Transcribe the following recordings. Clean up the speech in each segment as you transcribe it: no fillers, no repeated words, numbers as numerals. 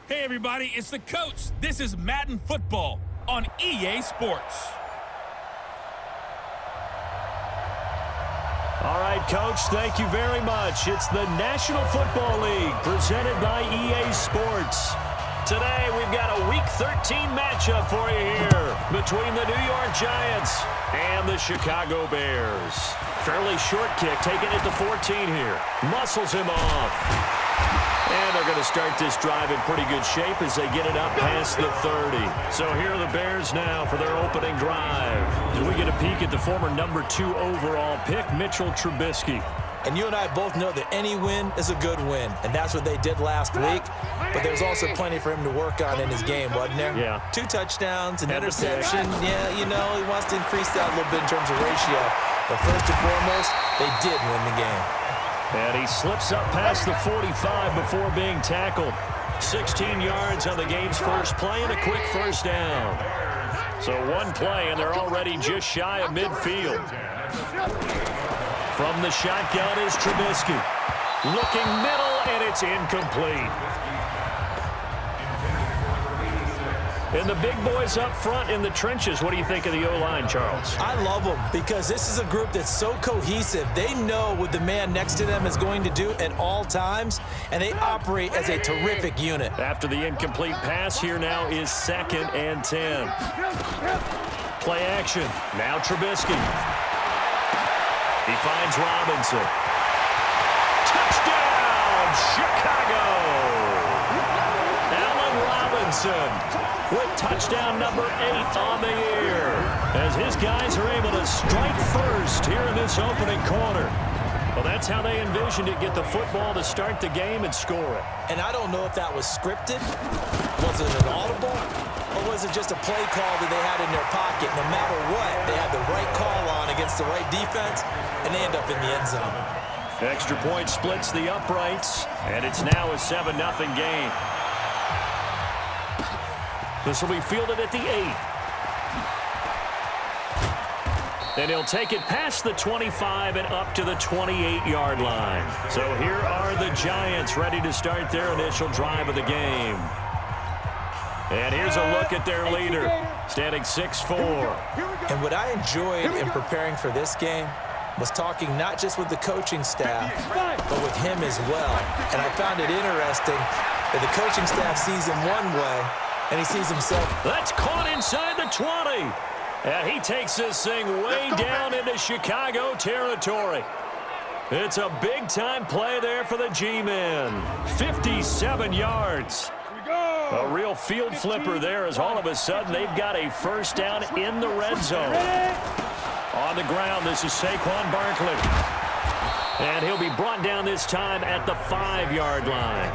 Hey everybody, it's the coach. This is Madden Football on EA Sports. All right, Coach, thank you very much. It's the National Football League presented by EA Sports. Today, we've got a Week 13 matchup for you here between the New York Giants and the Chicago Bears. Fairly short kick, taking it to 14 here. Muscles him off. And they're going to start this drive in pretty good shape as they get it up past the 30. So here are the Bears now for their opening drive. As we get a peek at the former number 2 overall pick, Mitchell Trubisky. And you and I both know that any win is a good win, and that's what they did last week. But there's also plenty for him to work on in his game, wasn't there? Yeah. 2 touchdowns, an interception. Yeah, you know, he wants to increase that a little bit in terms of ratio. But first and foremost, they did win the game. And he slips up past the 45 before being tackled. 16 yards on the game's first play and a quick first down. So one play, and they're already just shy of midfield. From the shotgun is Trubisky. Looking middle, and it's incomplete. And the big boys up front in the trenches, what do you think of the O-line, Charles? I love them because this is a group that's so cohesive. They know what the man next to them is going to do at all times, and they operate as a terrific unit. After the incomplete pass, here now is 2nd and 10. Play action. Now Trubisky. He finds Robinson. Touchdown, Chicago! Allen Robinson with touchdown number 8 on the year, as his guys are able to strike first here in this opening quarter. Well, that's how they envisioned it, get the football to start the game and score it. And I don't know if that was scripted, was it an audible, or was it just a play call that they had in their pocket? No matter what, they had the right call on against the right defense, and they end up in the end zone. Extra point splits the uprights, and it's now a 7-0 game. This will be fielded at the 8. And he'll take it past the 25 and up to the 28-yard line. So here are the Giants ready to start their initial drive of the game. And here's a look at their leader, standing 6'4". And what I enjoyed in preparing for this game was talking not just with the coaching staff, but with him as well. And I found it interesting that the coaching staff sees him one way, and he sees himself. That's caught inside the 20. And he takes this thing way down into Chicago territory. It's a big-time play there for the G-men. 57 yards. A real field flipper there, as all of a sudden they've got a first down in the red zone. On the ground, this is Saquon Barkley. And he'll be brought down this time at the 5-yard line.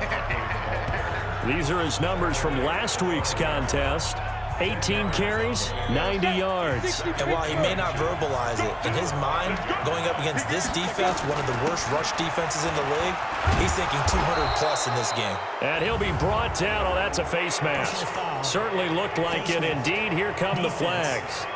These are his numbers from last week's contest. 18 carries, 90 yards. And while he may not verbalize it, in his mind, going up against this defense, one of the worst rush defenses in the league, he's thinking 200-plus in this game. And he'll be brought down. Oh, that's a face mask. Certainly looked like it. Indeed, here come the flags.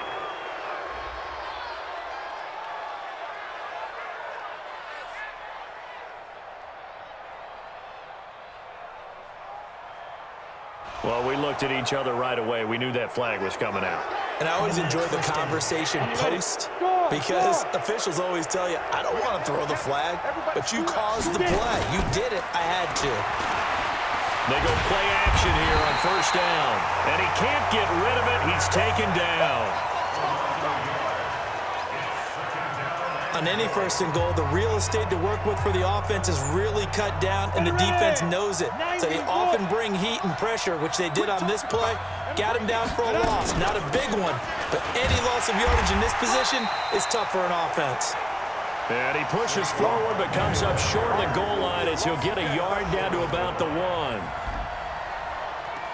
Well, we looked at each other right away. We knew that flag was coming out. And I always enjoy the conversation post because officials always tell you, I don't want to throw the flag, but you caused the play. You did it. I had to. They go play action here on first down. And he can't get rid of it. He's taken down. On any first and goal, the real estate to work with for the offense is really cut down, and the defense knows it. So they often bring heat and pressure, which they did on this play. Got him down for a loss. Not a big one, but any loss of yardage in this position is tough for an offense. And he pushes forward, but comes up short of the goal line as he'll get a yard down to about the 1.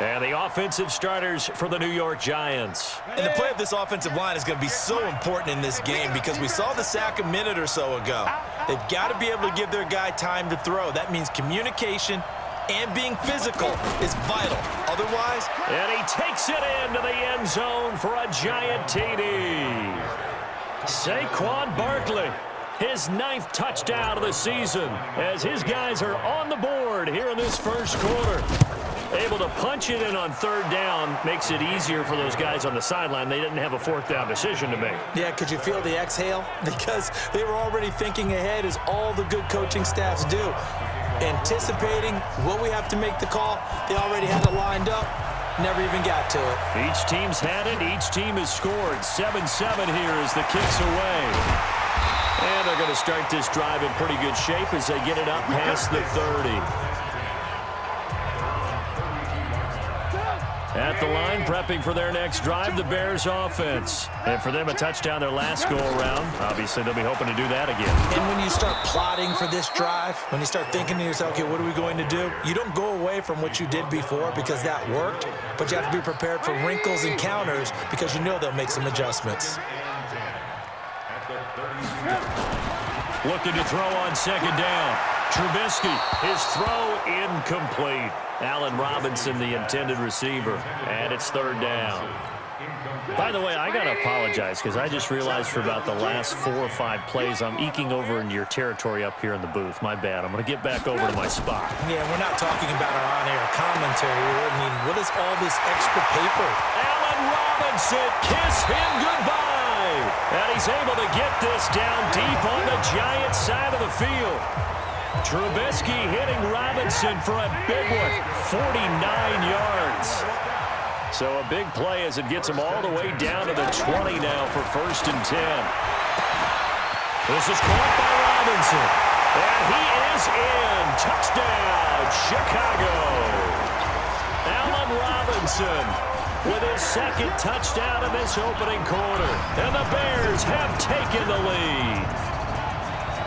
And the offensive starters for the New York Giants. And the play of this offensive line is going to be so important in this game because we saw the sack a minute or so ago. They've got to be able to give their guy time to throw. That means communication and being physical is vital. Otherwise... And he takes it into the end zone for a giant TD. Saquon Barkley, his 9th touchdown of the season as his guys are on the board here in this first quarter. Able to punch it in on third down makes it easier for those guys on the sideline. They didn't have a fourth down decision to make. Yeah, could you feel the exhale? Because they were already thinking ahead, as all the good coaching staffs do. Anticipating, will we have to make the call? They already had it lined up. Never even got to it. Each team's had it. Each team has scored. 7-7 here as the kick's away. And they're going to start this drive in pretty good shape as they get it up past the 30. At the line, prepping for their next drive, the Bears offense. And for them, a touchdown their last go-around. Obviously, they'll be hoping to do that again. And when you start plotting for this drive, when you start thinking to yourself, okay, what are we going to do? You don't go away from what you did before because that worked, but you have to be prepared for wrinkles and counters because you know they'll make some adjustments. Looking to throw on second down. Trubisky, his throw incomplete. Allen Robinson, the intended receiver, and it's third down. By the way, I got to apologize because I just realized for about the last 4 or 5 plays, I'm eking over into your territory up here in the booth. My bad. I'm going to get back over to my spot. Yeah, we're not talking about our on-air commentary. I mean, what is all this extra paper? Allen Robinson, kiss him goodbye. And he's able to get this down deep on the Giants side of the field. Trubisky hitting Robinson for a big one, 49 yards. So a big play as it gets him all the way down to the 20 now for 1st and 10. This is caught by Robinson. And he is in. Touchdown, Chicago. Allen Robinson with his 2nd touchdown in this opening quarter. And the Bears have taken the lead.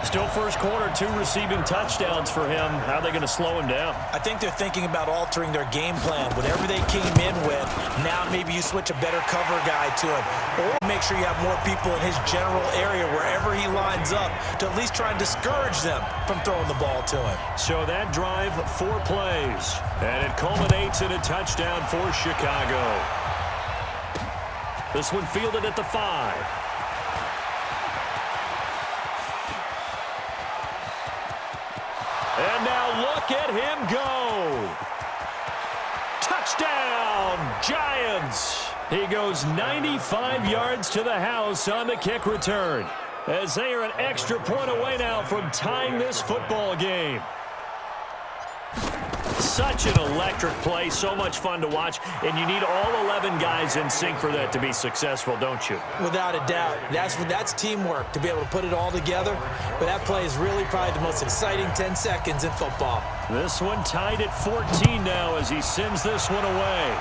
Still first quarter, 2 receiving touchdowns for him. How are they going to slow him down? I think they're thinking about altering their game plan. Whatever they came in with, now maybe you switch a better cover guy to him. Or make sure you have more people in his general area wherever he lines up to at least try and discourage them from throwing the ball to him. So that drive, 4 plays. And it culminates in a touchdown for Chicago. This one fielded at the 5. And now look at him go. Touchdown, Giants. He goes 95 yards to the house on the kick return, as they are an extra point away now from tying this football game. Such an electric play, so much fun to watch, and you need all 11 guys in sync for that to be successful, don't you? Without a doubt. That's teamwork, to be able to put it all together. But that play is really probably the most exciting 10 seconds in football. This one tied at 14 now as he sends this one away.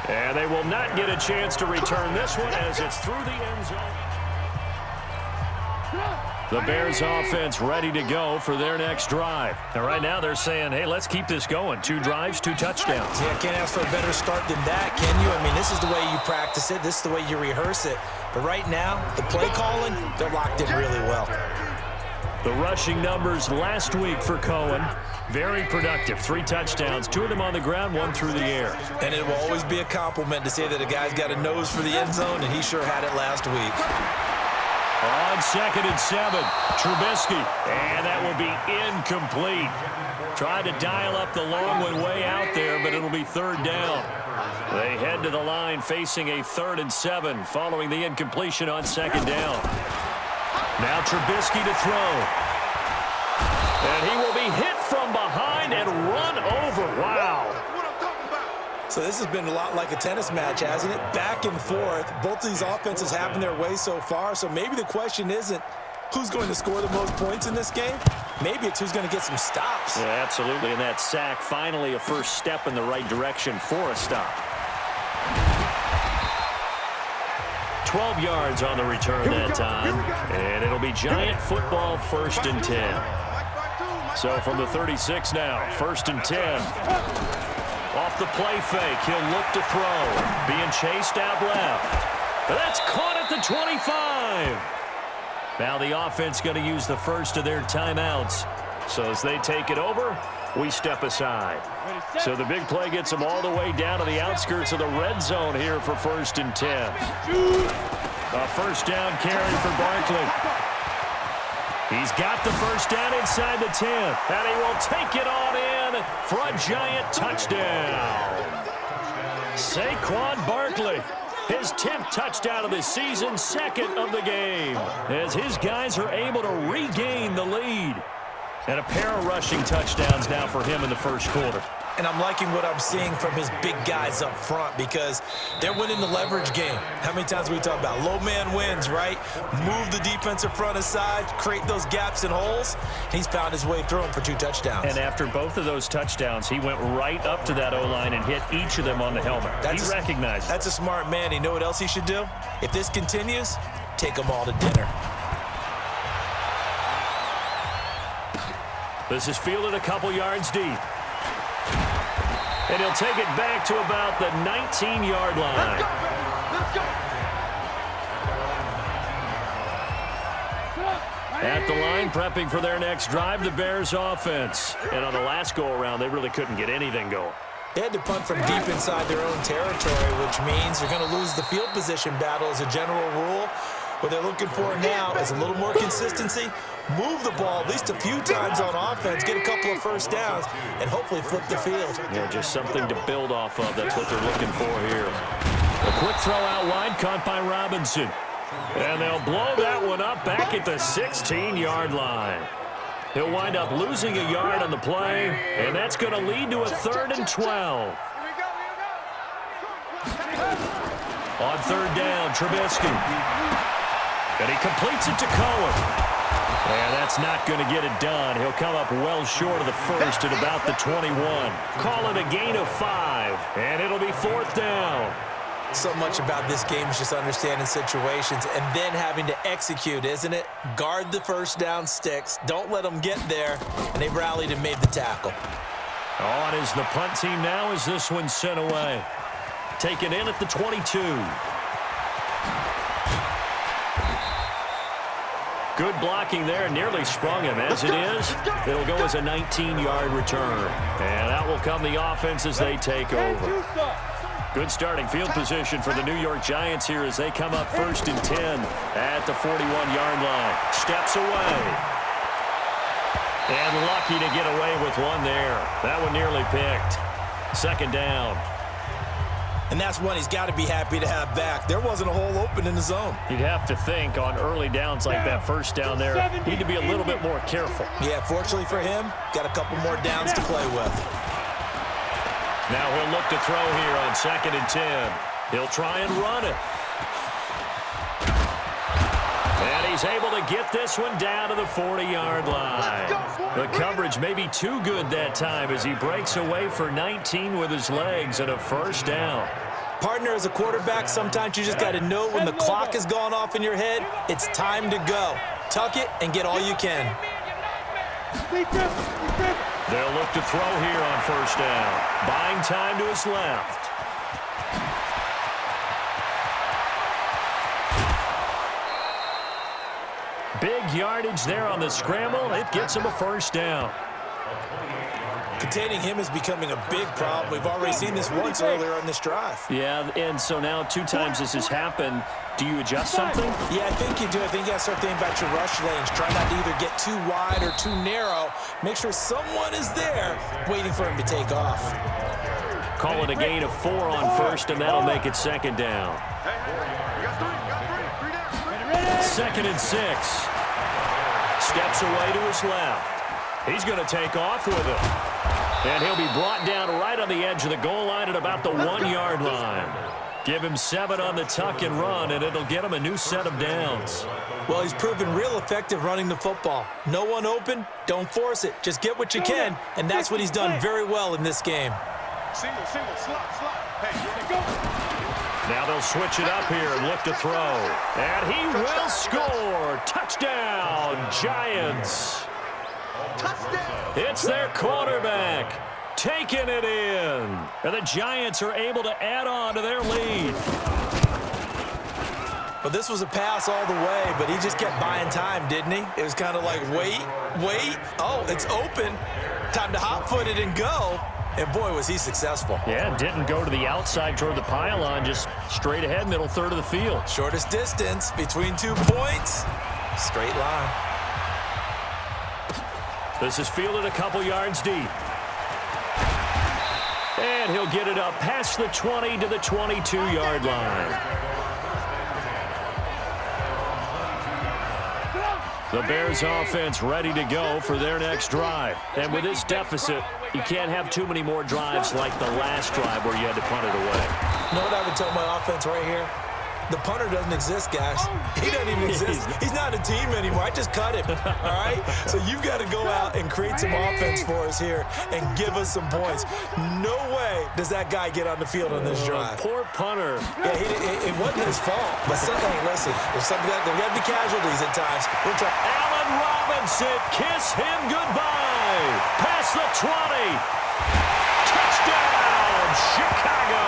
And they will not get a chance to return this one as it's through the end zone. The Bears offense ready to go for their next drive. And right now they're saying, hey, let's keep this going. 2 drives, 2 touchdowns. Yeah, can't ask for a better start than that, can you? I mean, this is the way you practice it. This is the way you rehearse it. But right now, the play calling, they're locked in really well. The rushing numbers last week for Cohen, very productive. 3 touchdowns, 2 of them on the ground, 1 through the air. And it will always be a compliment to say that a guy's got a nose for the end zone, and he sure had it last week. On 2nd and 7, Trubisky, and that will be incomplete. Tried to dial up the long one way out there, but it'll be 3rd down. They head to the line facing a 3rd and 7 following the incompletion on 2nd down. Now Trubisky to throw. And he will be hit from behind and run over. Wow. So this has been a lot like a tennis match, hasn't it? Back and forth. Both of these offenses having their way so far. So maybe the question isn't who's going to score the most points in this game. Maybe it's who's going to get some stops. Yeah, absolutely. And that sack, finally a first step in the right direction for a stop. 12 yards on the return that time. And it'll be Giant football, 1st and 10. So from the 36 now, 1st and 10. Off the play fake, he'll look to throw. Being chased out left. But that's caught at the 25. Now the offense going to use the first of their timeouts. So as they take it over, we step aside. So the big play gets them all the way down to the outskirts of the red zone here for 1st and 10. A 1st down carry for Barkley. He's got the first down inside the 10, and he will take it on in for a giant touchdown. Saquon Barkley, his 10th touchdown of the season, second of the game, as his guys are able to regain the lead. And a pair of rushing touchdowns now for him in the first quarter. And I'm liking what I'm seeing from his big guys up front because they're winning the leverage game. How many times we talk about low man wins, right? Move the defensive front aside, create those gaps and holes. He's found his way through them for 2 touchdowns. And after both of those touchdowns, he went right up to that O-line and hit each of them on the helmet. He recognized it. That's a smart man. You know what else he should do? If this continues, take them all to dinner. This is fielded a couple yards deep. And he'll take it back to about the 19-yard line. Let's go. At the line, prepping for their next drive, the Bears offense. And on the last go-around, they really couldn't get anything going. They had to punt from deep inside their own territory, which means they're going to lose the field position battle as a general rule. What they're looking for now is a little more consistency, move the ball at least a few times on offense, get a couple of first downs, and hopefully flip the field. Yeah, just something to build off of. That's what they're looking for here. A quick throw out wide, caught by Robinson. And they'll blow that one up back at the 16-yard line. He'll wind up losing a yard on the play, and that's going to lead to a 3rd and 12. On 3rd down, Trubisky. And he completes it to Cohen. And that's not going to get it done. He'll come up well short of the first at about the 21. Call it a gain of 5, and it'll be 4th down. So much about this game is just understanding situations and then having to execute, isn't it? Guard the first down sticks. Don't let them get there. And they rallied and made the tackle. On is the punt team now as this one's sent away. Taken in at the 22. Good blocking there, nearly sprung him. As it is, it'll go as a 19-yard return. And out will come the offense as they take over. Good starting field position for the New York Giants here as they come up 1st and 10 at the 41-yard line. Steps away. And lucky to get away with one there. That one nearly picked. 2nd down. And that's one he's got to be happy to have back. There wasn't a hole open in the zone. You'd have to think on early downs like that first down there, need to be a little bit more careful. Yeah, fortunately for him, got a couple more downs to play with. Now he'll look to throw here on 2nd and 10. He'll try and run it. And he's able to get this one down to the 40-yard line. The coverage may be too good that time as he breaks away for 19 with his legs and a 1st down. Partner, as a quarterback, sometimes you just got to know when the clock has gone off in your head, it's time to go. Tuck it and get all you can. They'll look to throw here on 1st down. Buying time to his left. Big yardage there on the scramble. It gets him a 1st down. Containing him is becoming a big problem. We've already seen this once earlier on this drive. Yeah, and so now 2 times this has happened. Do you adjust something? Yeah, I think you do. I think you got to start thinking about your rush lanes. Try not to either get too wide or too narrow. Make sure someone is there waiting for him to take off. Call it a gain of 4 on 1st, and that'll make it 2nd down. 2nd and 6. Steps away to his left. He's going to take off with it. And he'll be brought down right on the edge of the goal line at about the 1-yard line. Give him 7 on the tuck and run, and it'll get him a new set of downs. Well, he's proven real effective running the football. No one open, don't force it. Just get what you can, and that's what he's done very well in this game. Single, slot. Hey, go. Now they'll switch it up here and look to throw. And he will score. Touchdown, Giants. Touchdown. It's their quarterback taking it in. And the Giants are able to add on to their lead. Well, this was a pass all the way, but he just kept buying time, didn't he? It was kind of like, wait. Oh, it's open. Time to hot-foot it and go. And, boy, was he successful. Yeah, didn't go to the outside toward the pylon, just straight ahead, middle third of the field. Shortest distance between 2 points, straight line. This is fielded a couple yards deep. And he'll get it up past the 20 to the 22-yard line. The Bears offense ready to go for their next drive. And with this deficit, you can't have too many more drives like the last drive where you had to punt it away. You know what I would tell my offense right here? The punter doesn't exist, guys. He doesn't even exist. He's not a team anymore. I just cut him, all right? So you've got to go out and create some offense for us here and give us some points. No way does that guy get on the field on this drive. Poor punter. Yeah, it wasn't his fault. But hey, listen, there's something that there got to be casualties at times. We'll try. Allen Robinson, kiss him goodbye. Past the 20. Touchdown, Chicago.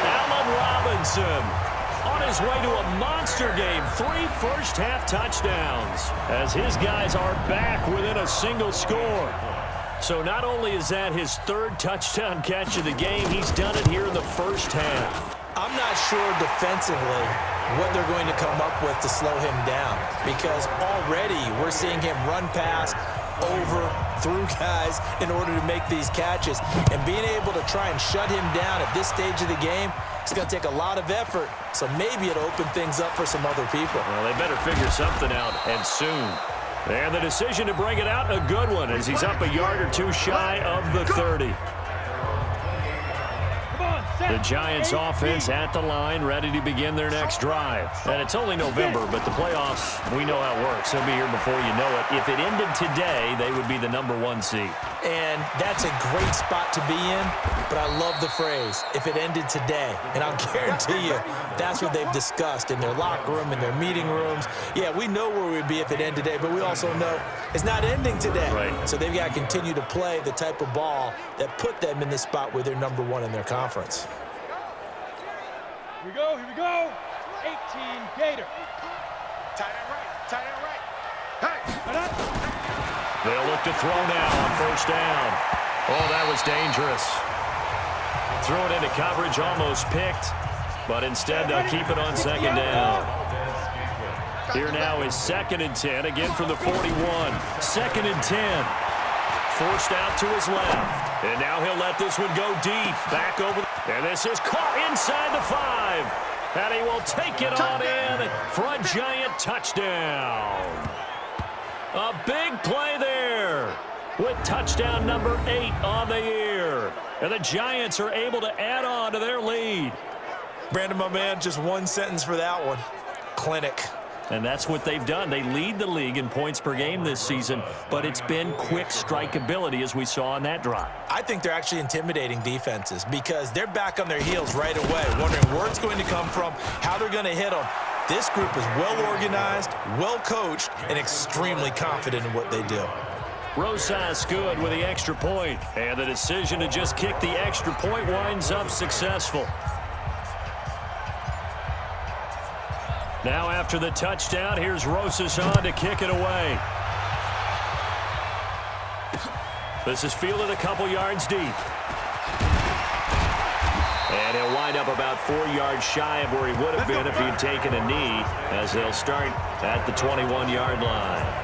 Allen Robinson on his way to a monster game. 3 first-half touchdowns as his guys are back within a single score. So not only is that his 3rd touchdown catch of the game, he's done it here in the first half. I'm not sure defensively what they're going to come up with to slow him down, because already we're seeing him run past, over, through guys in order to make these catches. And being able to try and shut him down at this stage of the game, it's going to take a lot of effort. So maybe it'll open things up for some other people. Well, they better figure something out, and soon. And the decision to bring it out, a good one, as he's up a yard or two shy of the 30. The Giants offense at the line, ready to begin their next drive. And it's only November, but the playoffs, we know how it works. They'll be here before you know it. If it ended today, they would be the #1 seed. And that's a great spot to be in, but I love the phrase, if it ended today. And I'll guarantee you, that's what they've discussed in their locker room, in their meeting rooms. Yeah, we know where we'd be if it ended today, but we also know it's not ending today. Right. So they've got to continue to play the type of ball that put them in the spot where they're #1 in their conference. Here we go. 18 Gator. Tight end right. Hey. They'll look to throw now on first down. Oh, that was dangerous. Threw it into coverage, almost picked, but instead they'll keep it on second down. Here now is 2nd and 10, again from the 41. 2nd and 10. Forced out to his left. And now he'll let this one go deep. Back over. And this is caught inside the 5. And he will take it on in for a Giant touchdown. A big play there with touchdown number 8 on the year. And the Giants are able to add on to their lead. Brandon, my man, just one sentence for that one. Clinic. And that's what they've done. They lead the league in points per game this season, but it's been quick strikeability as we saw on that drive. I think they're actually intimidating defenses because they're back on their heels right away, wondering where it's going to come from, how they're going to hit them. This group is well-organized, well-coached, and extremely confident in what they do. Rosas good with the extra point, and the decision to just kick the extra point winds up successful. Now after the touchdown, here's Rosas on to kick it away. This is fielded a couple yards deep. And he'll wind up about 4 yards shy of where he would have been if he'd taken a knee, as they'll start at the 21-yard line.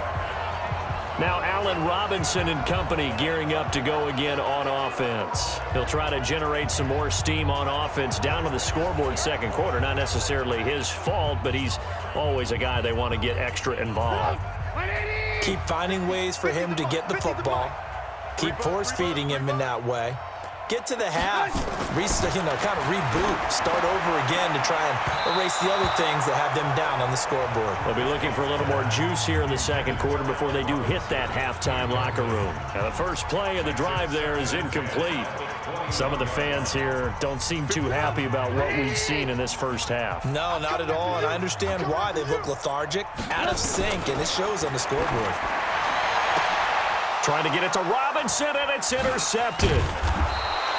Now Allen Robinson and company gearing up to go again on offense. He'll try to generate some more steam on offense down to the scoreboard second quarter. Not necessarily his fault, but he's always a guy they want to get extra involved. Keep finding ways for him to get the football. Keep force-feeding him in that way. Get to the half, kind of reboot, start over again to try and erase the other things that have them down on the scoreboard. They'll be looking for a little more juice here in the second quarter before they do hit that halftime locker room. Now the first play of the drive there is incomplete. Some of the fans here don't seem too happy about what we've seen in this first half. No, not at all, and I understand why. They look lethargic, out of sync, and it shows on the scoreboard. Trying to get it to Robinson, and it's intercepted.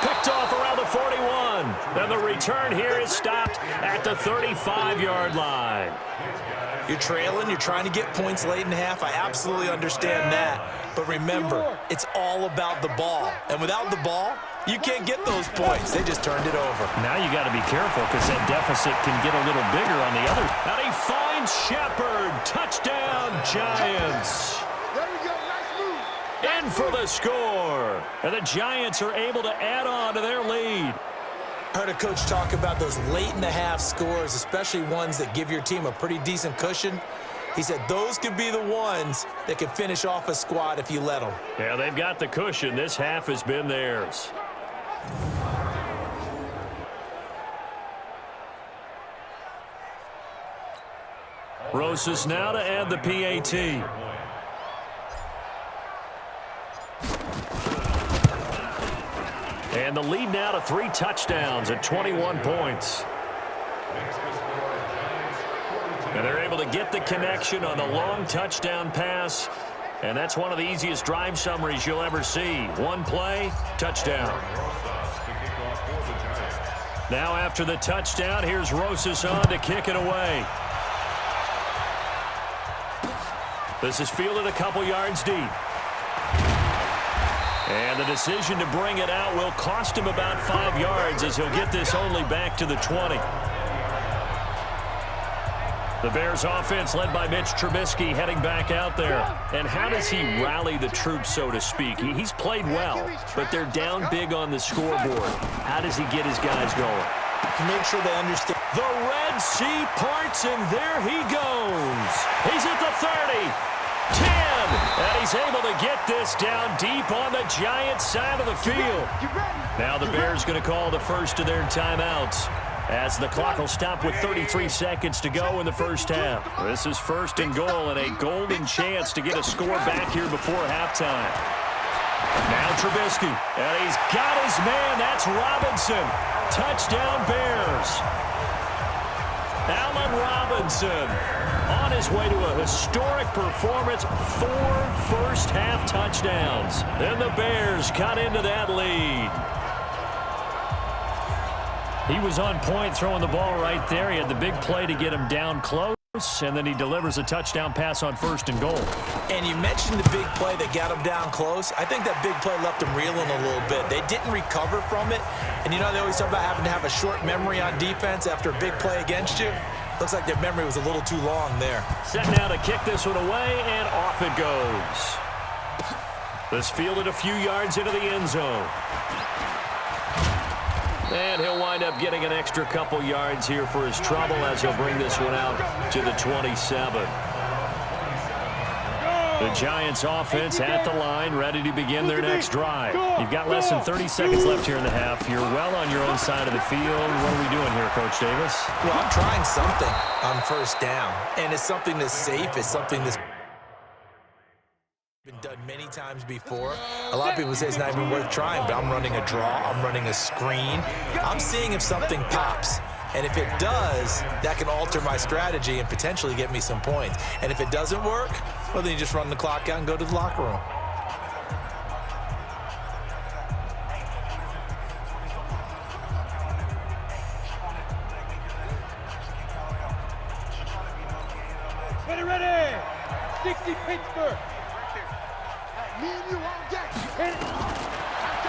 Picked off around the 41. And the return here is stopped at the 35-yard line. You're trailing. You're trying to get points late in half. I absolutely understand that. But remember, it's all about the ball. And without the ball, you can't get those points. They just turned it over. Now you got to be careful because that deficit can get a little bigger on the other. And he finds Shepard. Touchdown, Giants. There we go. Nice in for the score. And the Giants are able to add on to their lead. I heard a coach talk about those late-in-the-half scores, especially ones that give your team a pretty decent cushion. He said those could be the ones that can finish off a squad if you let them. Yeah, they've got the cushion. This half has been theirs. Rosas now to add the PAT. And the lead now to 3 touchdowns at 21 points. And they're able to get the connection on the long touchdown pass. And that's one of the easiest drive summaries you'll ever see. One play, touchdown. Now after the touchdown, here's Rosas on to kick it away. This is fielded a couple yards deep. And the decision to bring it out will cost him about 5 yards as he'll get this only back to the 20. The Bears offense led by Mitch Trubisky heading back out there. And how does he rally the troops, so to speak? He's played well, but they're down big on the scoreboard. How does he get his guys going? To make sure they understand. The Red Sea parts, and there he goes. He's at the 30. 10, and he's able to get this down deep on the Giants side of the field. Now the Bears going to call the first of their timeouts as the clock will stop with 33 seconds to go in the first half. This is 1st and goal and a golden chance to get a score back here before halftime. Now Trubisky, and he's got his man. That's Robinson. Touchdown Bears. Allen Robinson on his way to a historic performance, 4 first-half touchdowns. Then the Bears cut into that lead. He was on point throwing the ball right there. He had the big play to get him down close, and then he delivers a touchdown pass on 1st and goal. And you mentioned the big play that got him down close. I think that big play left him reeling a little bit. They didn't recover from it. And you know, they always talk about having to have a short memory on defense after a big play against you. Looks like their memory was a little too long there. Set now to kick this one away, and off it goes. This fielded a few yards into the end zone. And he'll wind up getting an extra couple yards here for his trouble as he'll bring this one out to the 27. The Giants offense at the line, ready to begin their next drive. You've got less than 30 seconds left here in the half. You're well on your own side of the field. What are we doing here, Coach Davis? Well, I'm trying something on 1st down, and it's something that's safe. It's something that's been done many times before. A lot of people say it's not even worth trying, but I'm running a draw. I'm running a screen. I'm seeing if something pops. And if it does, that can alter my strategy and potentially get me some points. And if it doesn't work, well, then you just run the clock out and go to the locker room. Ready. 60 Pittsburgh.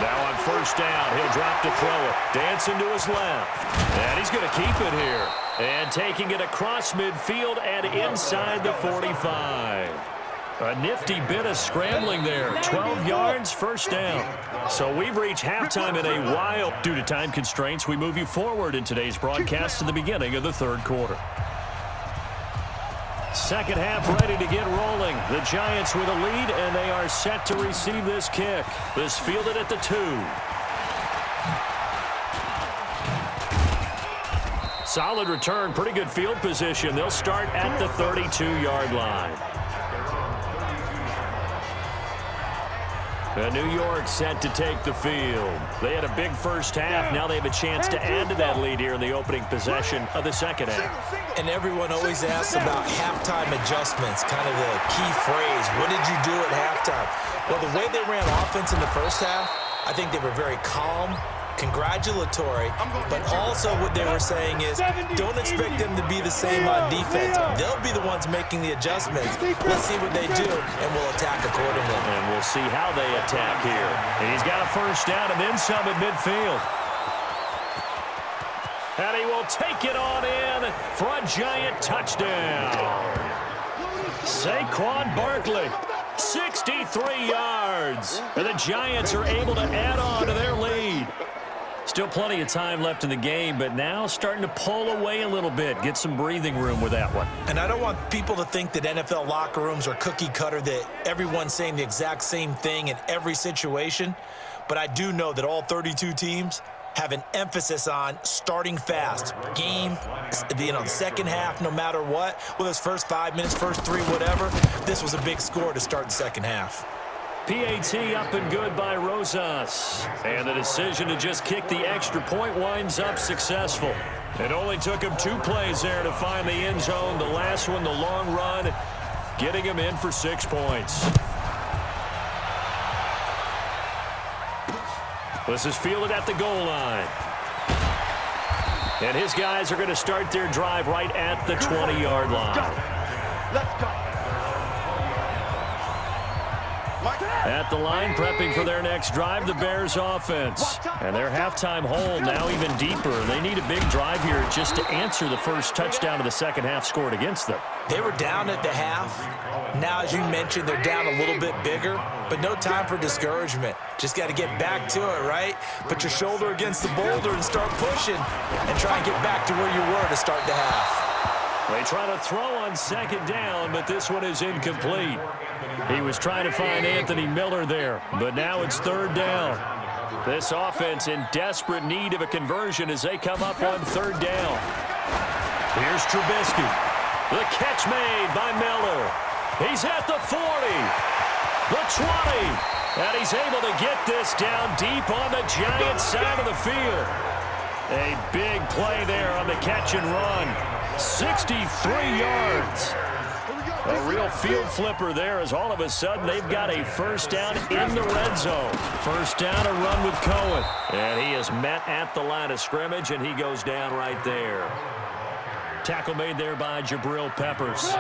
Now on 1st down, he'll drop to throw it. Dancing to his left. And he's going to keep it here. And taking it across midfield and inside the 45. A nifty bit of scrambling there. 12 yards, 1st down. So we've reached halftime in a while. Due to time constraints, we move you forward in today's broadcast to the beginning of the 3rd quarter. Second half ready to get rolling. The Giants with a lead, and they are set to receive this kick. This fielded at the 2. Solid return, pretty good field position. They'll start at the 32-yard line. New York set to take the field. They had a big first half. Now they have a chance to add to that lead here in the opening possession of the second half. And everyone always asks about halftime adjustments, kind of the key phrase. What did you do at halftime? Well, the way they ran offense in the first half, I think they were very calm, congratulatory, but also what they were saying is don't expect them to be the same on defense. They'll be the ones making the adjustments. Let's see what they do, and we'll attack accordingly. And we'll see how they attack here. And he's got a 1st down and then some at midfield. And he will take it on in for a Giant touchdown. Saquon Barkley. 63 yards. And the Giants are able to add on to their lead. Still plenty of time left in the game, but now starting to pull away a little bit. Get some breathing room with that one. And I don't want people to think that NFL locker rooms are cookie cutter, that everyone's saying the exact same thing in every situation. But I do know that all 32 teams have an emphasis on starting fast. Game, second half, no matter what. Whether it's first 5 minutes, first 3, whatever. This was a big score to start the second half. PAT up and good by Rosas. And the decision to just kick the extra point winds up successful. It only took him 2 plays there to find the end zone. The last one, the long run, getting him in for 6 points. This is fielded at the goal line. And his guys are going to start their drive right at the 20-yard line. Let's go. At the line, prepping for their next drive, the Bears offense. And their halftime hole now even deeper. They need a big drive here just to answer the first touchdown of the second half scored against them. They were down at the half. Now, as you mentioned, they're down a little bit bigger, but no time for discouragement. Just got to get back to it, right? Put your shoulder against the boulder and start pushing and try and get back to where you were to start the half. They try to throw on second down, but this one is incomplete. He was trying to find Anthony Miller there, but now it's third down. This offense in desperate need of a conversion as they come up on third down. Here's Trubisky. The catch made by Miller. He's at the 40, the 20, and he's able to get this down deep on the Giants side of the field. A big play there on the catch and run. 63 yards. A real field flipper there as all of a sudden they've got a first down in the red zone. First down, a run with Cohen. And he is met at the line of scrimmage, and he goes down right there. Tackle made there by Jabril Peppers.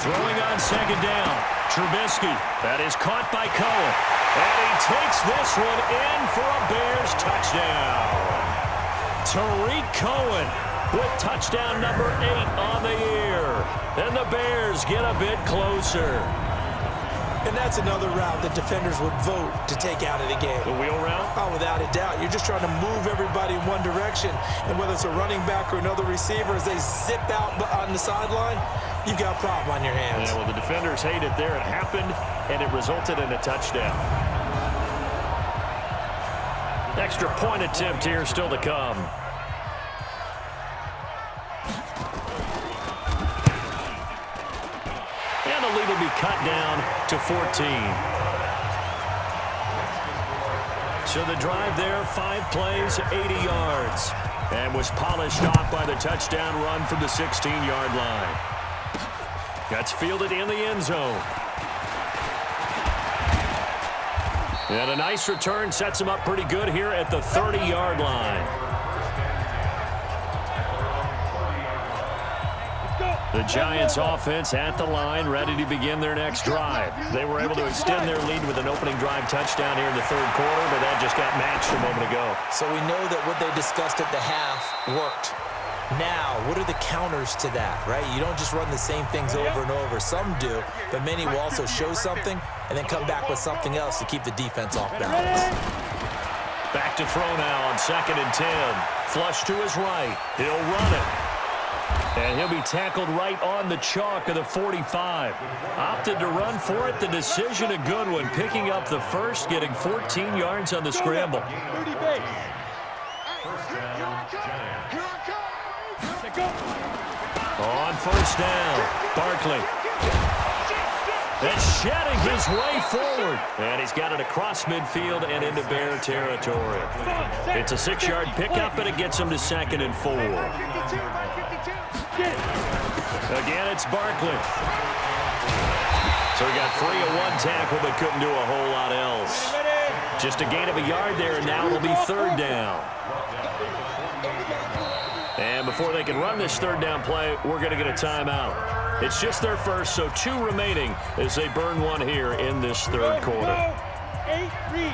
Throwing on second down. Trubisky. That is caught by Cohen. And he takes this one in for a Bears touchdown. Tariq Cohen with touchdown number 8 on the year. And the Bears get a bit closer. And that's another route that defenders would vote to take out of the game. The wheel route? Oh, without a doubt. You're just trying to move everybody in one direction. And whether it's a running back or another receiver, as they zip out on the sideline, you've got a problem on your hands. Yeah, well, the defenders hate it there. It happened, and it resulted in a touchdown. Extra point attempt here still to come. And the lead will be cut down to 14. So the drive there, 5 plays, 80 yards. And was polished off by the touchdown run from the 16-yard line. That's fielded in the end zone. And a nice return sets him up pretty good here at the 30-yard line. The Giants offense at the line, ready to begin their next drive. They were able to extend their lead with an opening drive touchdown here in the third quarter, but that just got matched a moment ago. So we know that what they discussed at the half worked. Now, what are the counters to that, right? You don't just run the same things over and over. Some do, but many will also show something and then come back with something else to keep the defense off balance. Back to throw now on 2nd and 10. Flush to his right. He'll run it. And he'll be tackled right on the chalk of the 45. Opted to run for it. The decision a good one. Picking up the first, getting 14 yards on the scramble. On first down, Barkley. And shedding his way forward. And he's got it across midfield and into Bear territory. It's a 6-yard pickup, and it gets him to 2nd and 4. Again, it's Barkley. So he got free of one tackle, but couldn't do a whole lot else. Just a gain of a yard there, and now it'll be 3rd down. And before they can run this 3rd down play, we're going to get a timeout. It's just their first, so 2 remaining as they burn one here in this 3rd quarter. 8-3.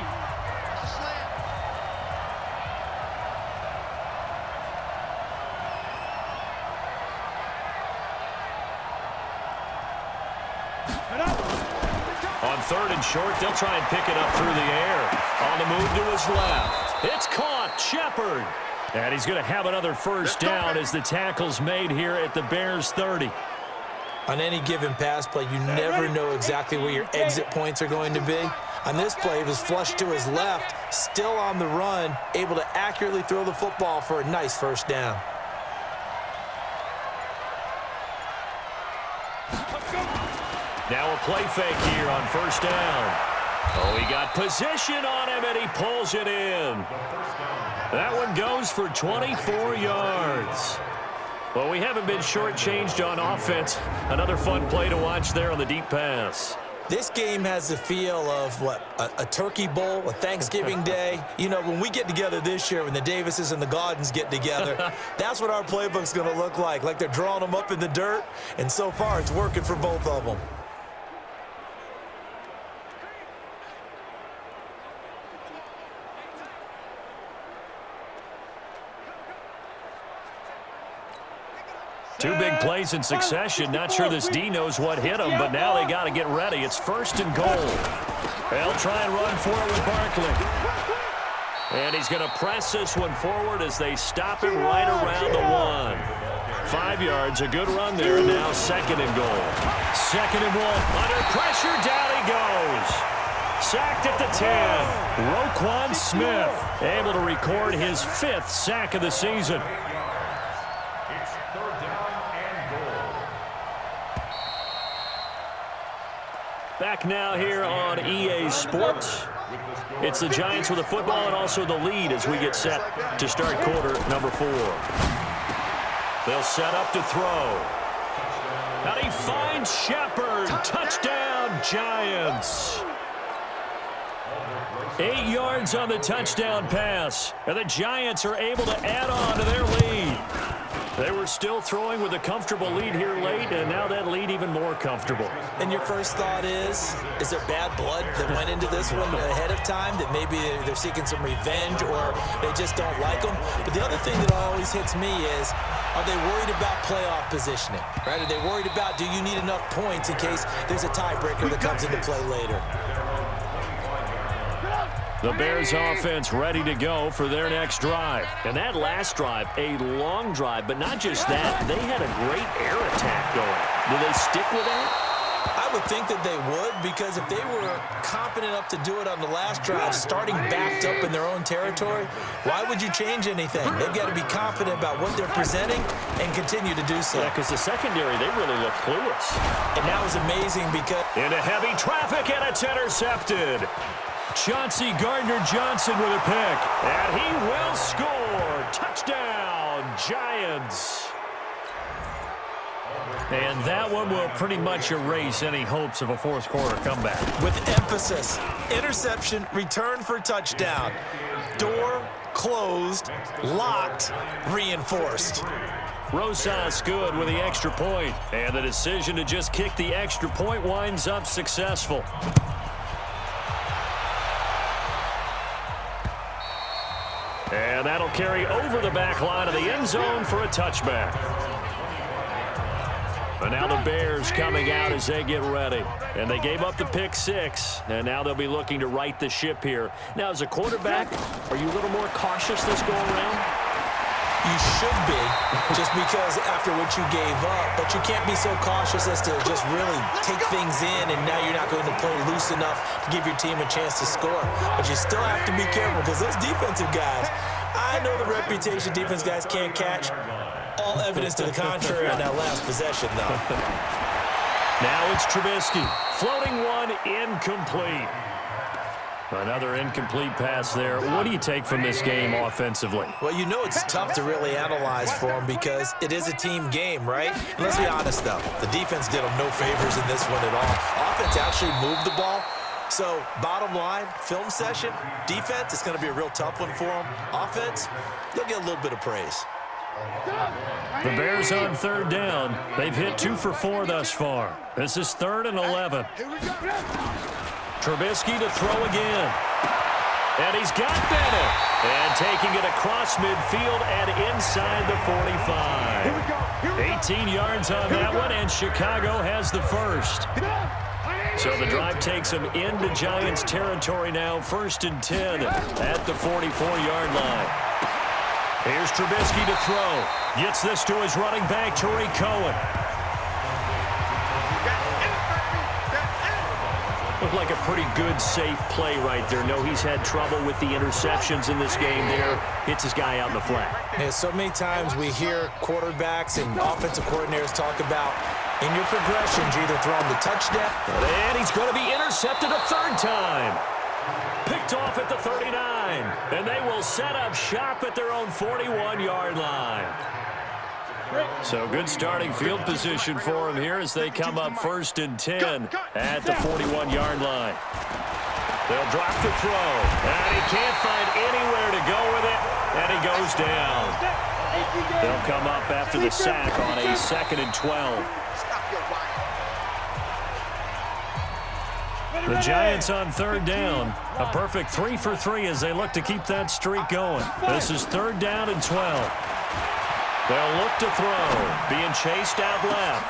On 3rd and short, they'll try and pick it up through the air. On the move to his left. It's caught. Shepard. And he's going to have another first down as the tackle's made here at the Bears 30. On any given pass play, you never know exactly where your exit points are going to be. On this play, he was flushed to his left, still on the run, able to accurately throw the football for a nice first down. Now a play fake here on first down. Oh, he got position on him, and he pulls it in. That one goes for 24 yards. Well, we haven't been shortchanged on offense. Another fun play to watch there on the deep pass. This game has the feel of, a turkey bowl, a Thanksgiving day. You know, when we get together this year, when the Davises and the Gaudens get together, that's what our playbook's going to look like they're drawing them up in the dirt, and so far it's working for both of them. Two big plays in succession. Not sure this D knows what hit him, but now they got to get ready. It's 1st and goal. They'll try and run for it with Barkley. And he's going to press this one forward as they stop him right around the 1. 5 yards, a good run there, and now 2nd and goal. 2nd and 1. Under pressure, down he goes. Sacked at the 10. Roquan Smith able to record his 5th sack of the season. Back now here on EA Sports. It's the Giants with the football and also the lead as we get set to start quarter number 4. They'll set up to throw. And he finds Shepard. Touchdown, Giants. 8 yards on the touchdown pass. And the Giants are able to add on to their lead. They were still throwing with a comfortable lead here late, and now that lead even more comfortable. And your first thought is there bad blood that went into this one ahead of time, that maybe they're seeking some revenge or they just don't like them? But the other thing that always hits me is, are they worried about playoff positioning? Right? Are they worried about, do you need enough points in case there's a tiebreaker that comes into play later? The Bears offense ready to go for their next drive. And that last drive, a long drive, but not just that. They had a great air attack going. Do they stick with that? I would think that they would, because if they were confident enough to do it on the last drive, starting backed up in their own territory, why would you change anything? They've got to be confident about what they're presenting and continue to do so. Yeah, because the secondary, they really look clueless. And that was amazing because... Into heavy traffic, and it's intercepted. Chauncey Gardner-Johnson with a pick. And he will score. Touchdown, Giants. And that one will pretty much erase any hopes of a fourth quarter comeback. With emphasis, interception, return for touchdown. Door closed, locked, reinforced. Rosas good with the extra point. And the decision to just kick the extra point winds up successful. And that'll carry over the back line of the end zone for a touchback. And now the Bears coming out as they get ready. And they gave up the pick 6, and now they'll be looking to right the ship here. Now, as a quarterback, are you a little more cautious this go around? You should be, just because after what you gave up, but you can't be so cautious as to just really take things in, and now you're not going to play loose enough to give your team a chance to score. But you still have to be careful, because those defensive guys, I know the reputation defense guys can't catch. All evidence to the contrary on that last possession, though. Now it's Trubisky. Floating one, incomplete. Another incomplete pass there. What do you take from this game offensively? Well, you know it's tough to really analyze for them because it is a team game, right? And let's be honest, though. The defense did them no favors in this one at all. Offense actually moved the ball. So, bottom line, film session, defense, it's going to be a real tough one for them. Offense, they'll get a little bit of praise. The Bears on 3rd down. They've hit 2 for 4 thus far. This is 3rd and 11. Trubisky to throw again. And he's got Bennett. And taking it across midfield and inside the 45. 18 yards on that one, and Chicago has the first. So the drive takes them into Giants territory now, 1st and 10 at the 44-yard line. Here's Trubisky to throw. Gets this to his running back, Tariq Cohen. Looked like a pretty good, safe play right there. No, he's had trouble with the interceptions in this game there. Hits his guy out in the flat. Yeah, so many times we hear quarterbacks and offensive coordinators talk about in your progressions, you're either throwing the touchdown. And he's going to be intercepted a 3rd time. Picked off at the 39. And they will set up shop at their own 41-yard line. So good starting field position for him here as they come up 1st and 10 at the 41-yard line. They'll drop the throw. And he can't find anywhere to go with it. And he goes down. They'll come up after the sack on a 2nd and 12. The Giants on 3rd down. A perfect 3 for 3 as they look to keep that streak going. This is 3rd down and 12. They'll look to throw. Being chased out left.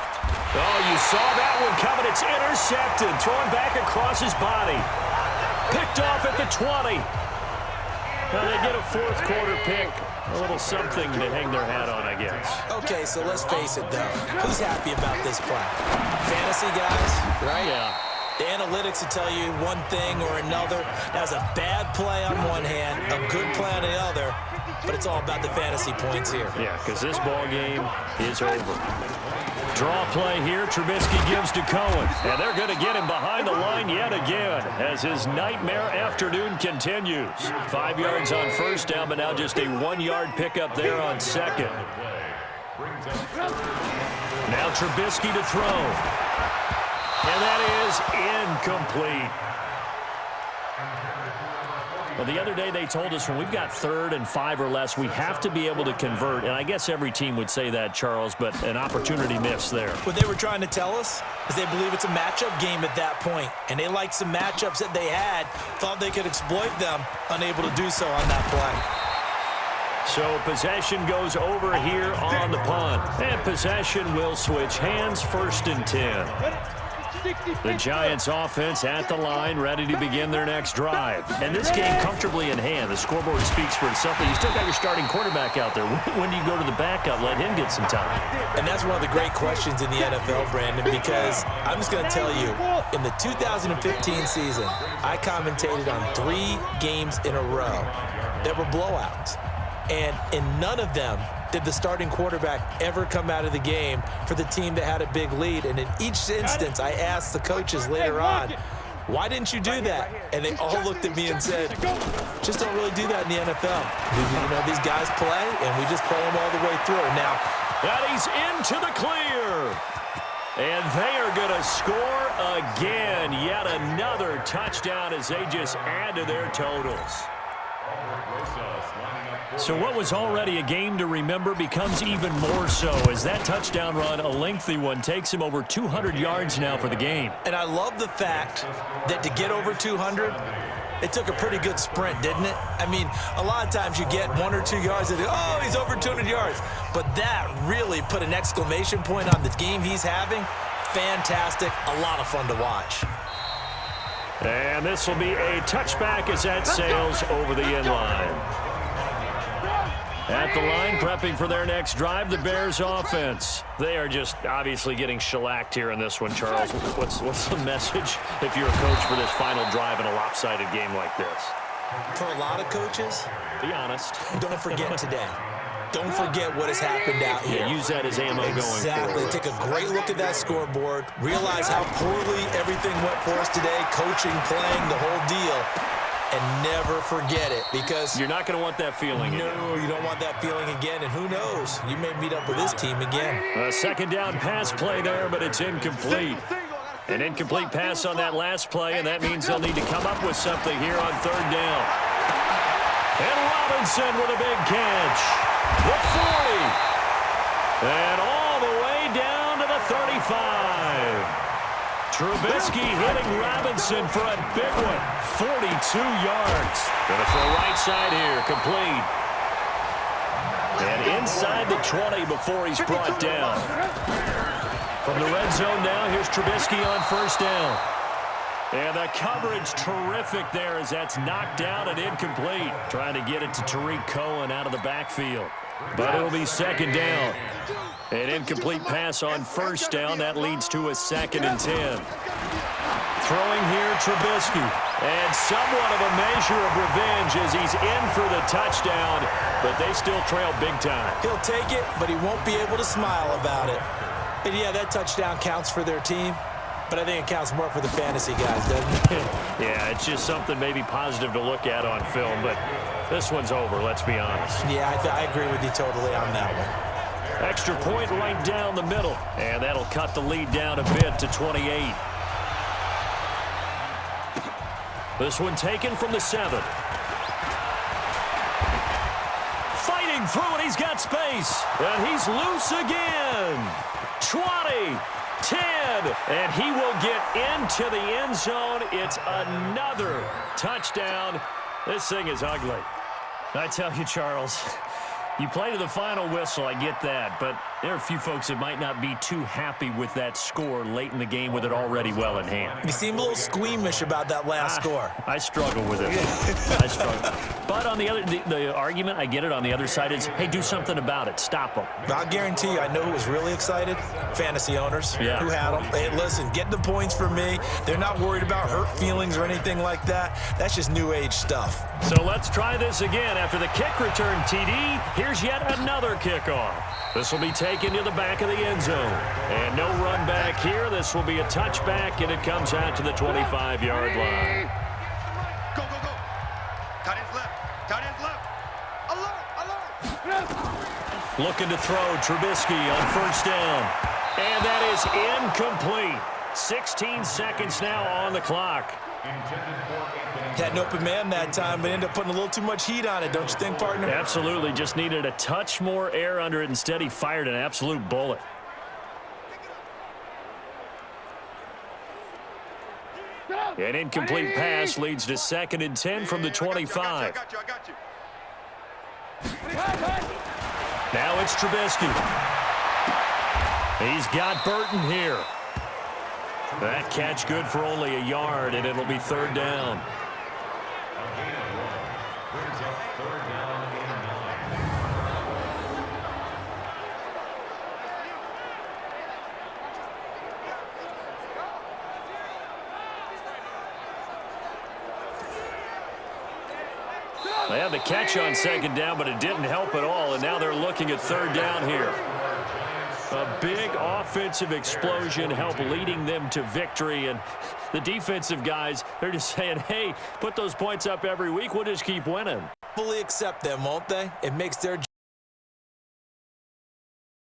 Oh, you saw that one coming. It's intercepted. Thrown back across his body. Picked off at the 20. Now they get a 4th quarter pick. A little something to hang their hat on, I guess. Okay, so let's face it, though. Who's happy about this play? Fantasy guys, right? Yeah. The analytics will tell you one thing or another. That's a bad play on one hand, a good play on the other, but it's all about the fantasy points here. Yeah, because this ball game is over. Draw play here. Trubisky gives to Cohen, and they're going to get him behind the line yet again as his nightmare afternoon continues. 5 yards on 1st down, but now just a 1-yard pickup there on 2nd. Now Trubisky to throw. And that is incomplete. Well, the other day they told us when we've got 3rd and 5 or less, we have to be able to convert. And I guess every team would say that, Charles, but an opportunity missed there. What they were trying to tell us is they believe it's a matchup game at that point. And they liked some matchups that they had, thought they could exploit them, unable to do so on that play. So possession goes over here on the punt. And possession will switch hands, 1st and 10. The Giants offense at the line, ready to begin their next drive. And this game comfortably in hand. The scoreboard speaks for itself. You still got your starting quarterback out there. When do you go to the backup? Let him get some time. And that's one of the great questions in the NFL, Brandon, because I'm just going to tell you, in the 2015 season, I commentated on 3 games in a row that were blowouts. And in none of them did the starting quarterback ever come out of the game for the team that had a big lead. And in each instance, I asked the coaches later on, why didn't you do that? And they all looked at me and said, just don't really do that in the NFL. You know, these guys play, and we just play them all the way through. Now, that he's into the clear. And they are going to score again. Yet another touchdown as they just add to their totals. So what was already a game to remember becomes even more so as that touchdown run, a lengthy one, takes him over 200 yards now for the game. And I love the fact that to get over 200, it took a pretty good sprint, didn't it? I mean, a lot of times you get 1 or 2 yards and, oh, he's over 200 yards. But that really put an exclamation point on the game he's having. Fantastic. A lot of fun to watch. And this will be a touchback as that sails over the end line. At the line, prepping for their next drive, the Bears offense. They are just obviously getting shellacked here in this one, Charles. What's the message if you're a coach for this final drive in a lopsided game like this? For a lot of coaches, be honest. Don't forget today. Don't forget what has happened out here. Yeah, use that as ammo going forward. Exactly. Take a great look at that scoreboard. Realize how poorly everything went for us today. Coaching, playing, the whole deal. And never forget it, because you're not going to want that feeling again. No, you don't want that feeling again. And who knows? You may meet up with this team again. A 2nd down pass play there, but it's incomplete. An incomplete pass on that last play, and that means they'll need to come up with something here on 3rd down. And Robinson with a big catch. The 40. And all the way down to the 35. Trubisky hitting Robinson for a big one. 42 yards. Going to throw right side here. Complete. And inside the 20 before he's brought down. From the red zone now, here's Trubisky on first down. And the coverage terrific there as that's knocked down and incomplete. Trying to get it to Tariq Cohen out of the backfield. But it'll be second down. An incomplete pass on first down. That leads to a 2nd and 10. Throwing here, Trubisky. And somewhat of a measure of revenge as he's in for the touchdown. But they still trail big time. He'll take it, but he won't be able to smile about it. And yeah, that touchdown counts for their team. But I think it counts more for the fantasy guys, doesn't it? Yeah, it's just something maybe positive to look at on film. But this one's over, let's be honest. Yeah, I agree with you totally on that one. Extra point right down the middle. And that'll cut the lead down a bit to 28. This one taken from the 7. Fighting through it, he's got space. And he's loose again. 20, 10, and he will get into the end zone. It's another touchdown. This thing is ugly. I tell you, Charles, you play to the final whistle, I get that, but there are a few folks that might not be too happy with that score late in the game with it already well in hand. You seem a little squeamish about that last score. I struggle with it. I struggle. But on the argument, I get it, on the other side is, hey, do something about it. Stop them. I'll guarantee you, I know who was really excited. Fantasy owners who had them. Hey, listen, get the points for me. They're not worried about hurt feelings or anything like that. That's just new age stuff. So let's try this again. After the kick return TD, here's yet another kickoff. This will be taken to the back of the end zone. And no run back here. This will be a touchback, and it comes out to the 25-yard line. Go, go, go. Tight end's left. Tight end's left. Alert, alert. Looking to throw, Trubisky on first down. And that is incomplete. 16 seconds now on the clock. Had an open man that time, but ended up putting a little too much heat on it, don't you think, partner? Absolutely. Just needed a touch more air under it. Instead, he fired an absolute bullet. An incomplete pass leads to 2nd and 10 from the 25. I got you. Now it's Trubisky. He's got Burton here. That catch good for only a yard, and it'll be 3rd down. They had the catch on 2nd down, but it didn't help at all, and now they're looking at 3rd down here. A big offensive explosion helped leading them to victory, and the defensive guys, they're just saying, hey, put those points up every week. We'll just keep winning. Fully accept them, won't they? It makes their